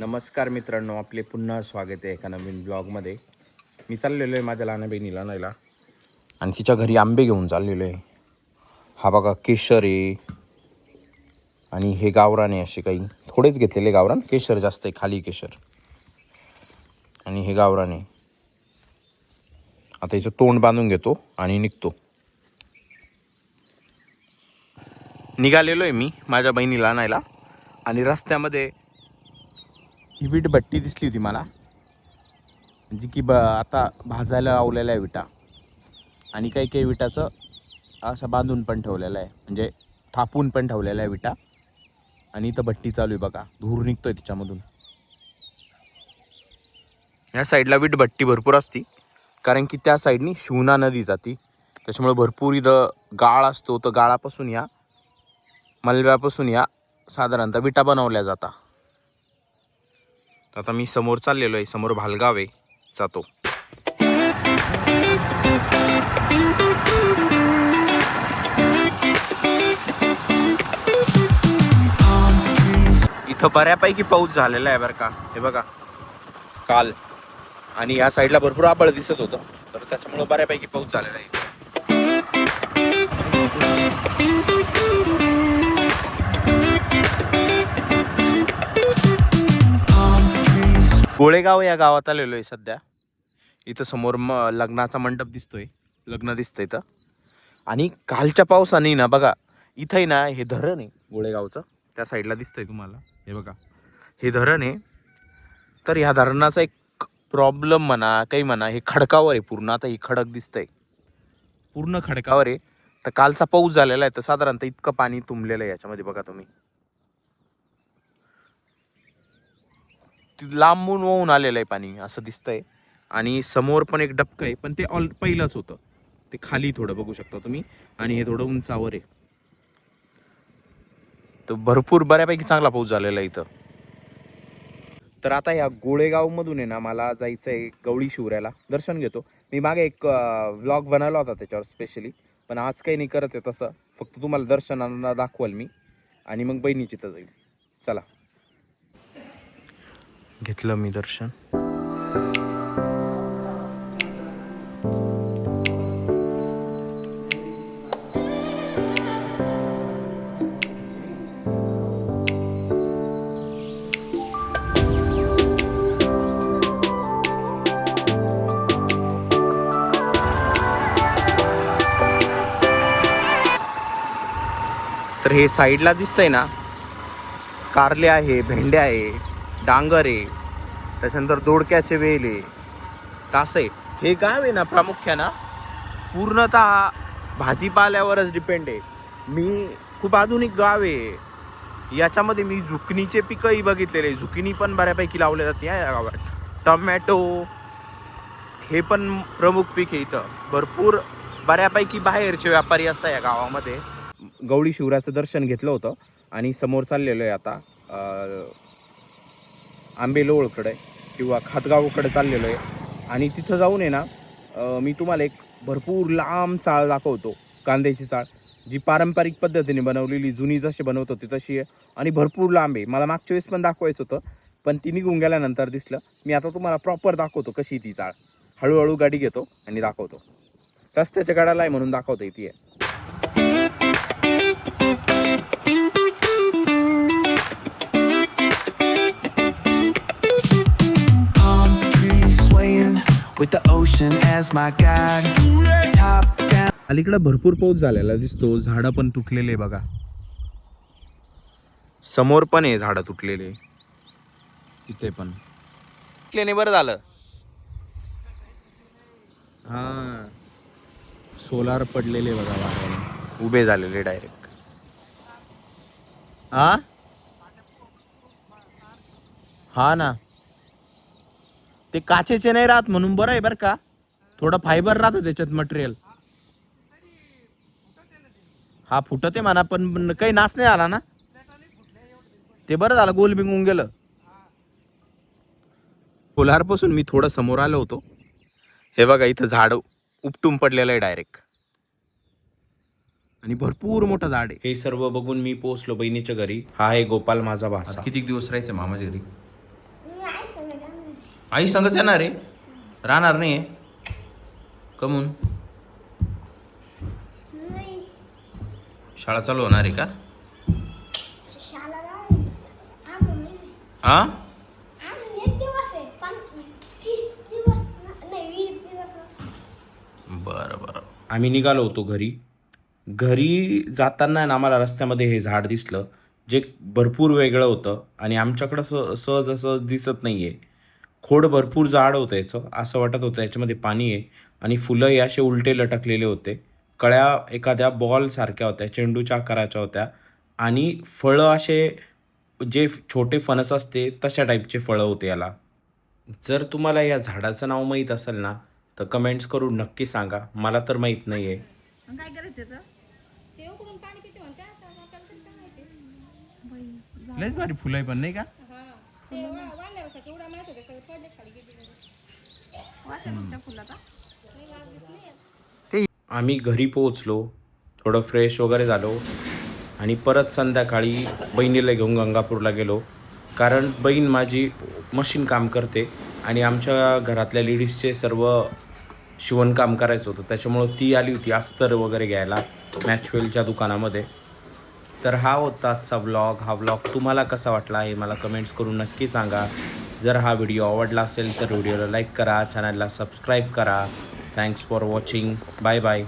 नमस्कार मित्रांनो, आपले पुन्हा स्वागत आहे एका नवीन ब्लॉगमध्ये. मी चाललेलो आहे माझ्या लहान बहिणीला न्यायला आणि तिच्या घरी आंबे घेऊन चाललेलो आहे. हा बघा केशर आहे आणि हे गावरान आहे. असे काही थोडेच घेतलेले गावरान, केशर जास्त आहे, खाली केशर आणि हे गावरान आहे. आता याचं तोंड बांधून घेतो आणि निघतो. निघालेलो आहे मी माझ्या बहिणीला आणायला आणि रस्त्यामध्ये ही वीट भट्टी दिसली होती मला, जी की आता भाजायला लावलेल्या आहे विटा, आणि काही काही विटाचं असं बांधून पण ठेवलेलं आहे, म्हणजे थापून पण ठेवलेलं आहे विटा. आणि इथं भट्टी चालू आहे बघा, धूर निघतोय तिच्यामधून. या साईडला वीट भट्टी भरपूर असती, कारण की त्या साईडनी शिवना नदी जाती, त्याच्यामुळे भरपूर इथं गाळ असतो. तर गाळापासून या मलब्यापासून या साधारणतः विटा बनवल्या जातात. आता मी समोर चाललेलो आहे, समोर भालगाव आहे, जातो. इथं बऱ्यापैकी पाऊस झालेला आहे बरं का, हे बघा काल. आणि या साईडला भरपूर आभाळ दिसत होतं, तर त्याच्यामुळे बऱ्यापैकी पाऊस झालेला आहे. गोळेगाव या गावात आलेलो आहे सध्या. इथं समोर लग्नाचा मंडप दिसतोय, लग्न दिसतंय इथं. आणि कालच्या पावसाने ना बघा, इथंही ना हे धरण आहे गोळेगावचं, त्या साईडला दिसतंय तुम्हाला, हे बघा हे धरण आहे. तर ह्या धरणाचा एक प्रॉब्लेम म्हणा, काही म्हणा, हे खडकावर आहे पूर्ण. आता ही खडक दिसतंय, पूर्ण खडकावर आहे. तर कालचा पाऊस झालेला आहे, तर साधारणतः इतकं पाणी तुंबलेलं आहे याच्यामध्ये बघा तुम्ही. लांबून वाहून आलेलं आहे पाणी असं दिसतंय. आणि समोर पण एक डबकं आहे, पण ते पहिलंच होतं, ते खाली थोडं बघू शकता तुम्ही. आणि हे थोडं उंचावर आहे. तर भरपूर बऱ्यापैकी चांगला पाऊस झालेला आहे इथं. तर आता या गोळेगावमधून आहे ना, मला जायचं आहे गवळी शिवऱ्याला, दर्शन घेतो. मी मागे एक व्लॉग बनवला होता त्याच्यावर स्पेशली, पण आज काही नाही करत आहे तसं. फक्त तुम्हाला दर्शनाला दाखवाल मी, आणि मग बहिणीची तर जाईल. चला, घेतलं मी दर्शन. तर हे साईडला दिसतंय ना, कारले आहे, भेंड्या आहे, डांगर आहे, त्याच्यानंतर दोडक्याचे वेल आहे, कास आहे. हे गाव आहे ना प्रामुख्यानं पूर्णतः भाजीपाल्यावरच डिपेंड आहे. मी खूप आधुनिक गाव आहे. याच्यामध्ये मी झुकनीचे पिकंही बघितलेले, झुकिनी पण बऱ्यापैकी लावले जाते या गावात. टोमॅटो हे पण प्रमुख पीक आहे इथं. भरपूर बऱ्यापैकी बाहेरचे व्यापारी असतात या गावामध्ये. गवळी शिवराचं दर्शन घेतलं होतं आणि समोर चाललेलो आहे आता आंबेलोळकडे किंवा खातगावकडे चाललेलो आहे. आणि तिथं जाऊन आहे ना, मी तुम्हाला एक भरपूर लांब चाळ दाखवतो, कांद्याची चाळ, जी पारंपरिक पद्धतीने बनवलेली, जुनी जशी बनवत होती तशी आहे, आणि भरपूर लांब आहे. मला मागच्या वेळेस पण दाखवायचं होतं, पण ती निघून गेल्यानंतर दिसलं. मी आता तुम्हाला प्रॉपर दाखवतो कशी ती चाळ. हळूहळू गाडी घेतो आणि दाखवतो. रस्त्याच्या गाड्याला आहे म्हणून दाखवतो ती आहे. with the ocean as my guide. Top down. अलीकडे भरपूर पाऊस झालेला दिसतो, झाडं पण तुटलेले बघा. समोर पण आहे झाडं तुटलेले, तिथे पण तुटलेले. बरं झालं, हा सोलार पडलेले बघा वाऱ्याने, उभे झालेले डायरेक्ट. हा ना, ते काचेचे नाही राहत म्हणून बरं आहे बरं का, थोडं फायबर राहतं त्याच्यात मटेरियल. हा फुटत आहे म्हणा, पण काही नाश नाही आला ना, ते बरं झालं, गोल बिंगून गेलं. कोल्हारपासून मी थोडं समोर आलो होतो, हे बघा इथं झाड उपटून पडलेलं आहे डायरेक्ट, आणि भरपूर मोठं झाड आहे. हे सर्व बघून मी पोहोचलो बहिणीच्या घरी. हा आहे गोपाल, माझा भाचा. किती दिवस राहायचं मामाच्या घरी? आई संगच येणार रे, राहणार नाही कमून? नाही शाळा चालू होणार आहे का? शाळा नाही अजून नाही. हा अजून एक दिवस आहे 30 दिवस नाही 20 दिवस. बरं बरं. आम्ही निघालो होतो घरी जाताना ना आम्हाला रस्त्यामध्ये हे झाड दिसलं जे भरपूर वेगळं होतं आणि आमच्याकडं सहज असं दिसत नाही आहे. खोड भरपूर जाड होतं याचं, असं वाटत होतं याच्यामध्ये पाणी आहे आणि फुलंही असे उलटे लटकलेले होते. कळ्या एखाद्या बॉलसारख्या होत्या, चेंडूच्या आकाराच्या होत्या आणि फळं असे जे छोटे फणस असते तशा टाईपचे फळं होते याला. जर तुम्हाला या झाडाचं नाव माहीत असेल ना तर कमेंट्स करून नक्की सांगा, मला तर माहीत नाही आहे. काय करायचं त्याचं ते उकडून पाणी पिते म्हणते आता आपल्याला तरी काय माहिती लयच भारी फुलं आहे पण नाही का? हा ते वाढल्यासाठी उड्या मारत होते सगळे पडले खाली गेले वाशा तुमच्या फुलाचा नाही वाजलीच नाही. आम्ही घरी पोहोचलो, थोडं फ्रेश वगैरे झालो आणि परत संध्याकाळी बहिणीला घेऊन गंगापूरला गेलो. कारण बहीण माझी मशीन काम करते आणि आमच्या घरातल्या लेडीजचे सर्व शिवणकाम करायचं होतं, त्याच्यामुळं ती आली होती अस्तर वगैरे घ्यायला मॅचवेलच्या दुकानामध्ये. तर हा होता आजचा व्लॉग. हा व्लॉग तुम्हाला कसा वाटला आहे मला कमेंट्स करून नक्की सांगा. जर हा व्हिडिओ आवडला असेल तर व्हिडिओला लाईक करा, चॅनलला सबस्क्राईब करा. Thanks for watching. Bye bye.